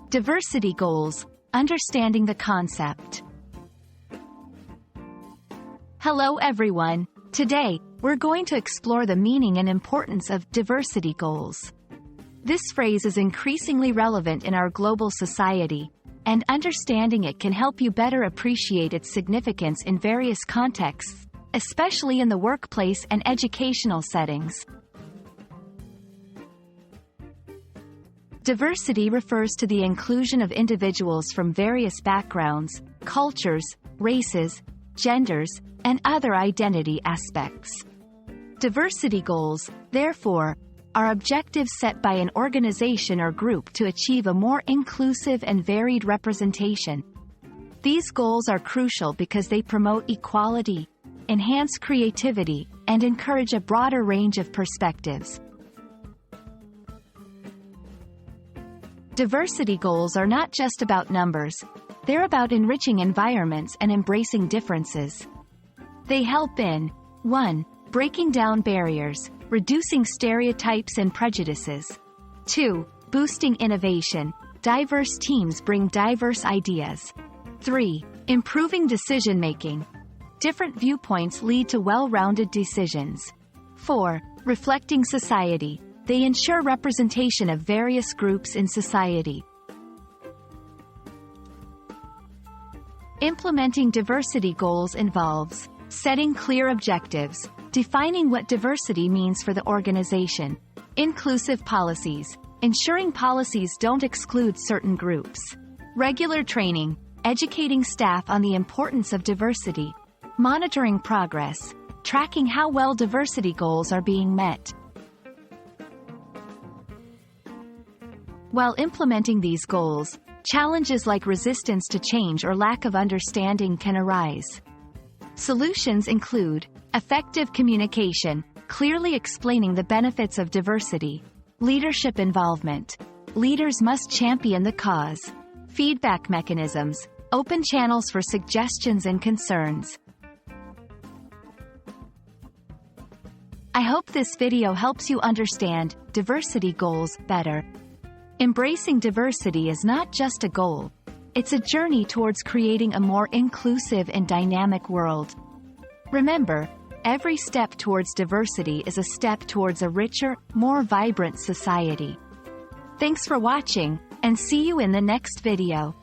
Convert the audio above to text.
Diversity goals, understanding the concept. Hello everyone. Today, we're going to explore the meaning and importance of diversity goals. This phrase is increasingly relevant in our global society, and understanding it can help you better appreciate its significance in various contexts, especially in the workplace and educational settings. Diversity refers to the inclusion of individuals from various backgrounds, cultures, races, genders, and other identity aspects. Diversity goals, therefore, are objectives set by an organization or group to achieve a more inclusive and varied representation. These goals are crucial because they promote equality, enhance creativity, and encourage a broader range of perspectives. Diversity goals are not just about numbers, they're about enriching environments and embracing differences. They help in 1. Breaking down barriers, reducing stereotypes and prejudices. 2. Boosting innovation, diverse teams bring diverse ideas. 3. Improving decision-making. Different viewpoints lead to well-rounded decisions. 4. Reflecting society. They ensure representation of various groups in society. Implementing diversity goals involves setting clear objectives, defining what diversity means for the organization, inclusive policies, ensuring policies don't exclude certain groups, regular training, educating staff on the importance of diversity, monitoring progress, tracking how well diversity goals are being met. While implementing these goals, challenges like resistance to change or lack of understanding can arise. Solutions include effective communication, clearly explaining the benefits of diversity, leadership involvement. Leaders must champion the cause. Feedback mechanisms, open channels for suggestions and concerns. I hope this video helps you understand diversity goals better. Embracing diversity is not just a goal, it's a journey towards creating a more inclusive and dynamic world. Remember, every step towards diversity is a step towards a richer, more vibrant society. Thanks for watching, and see you in the next video.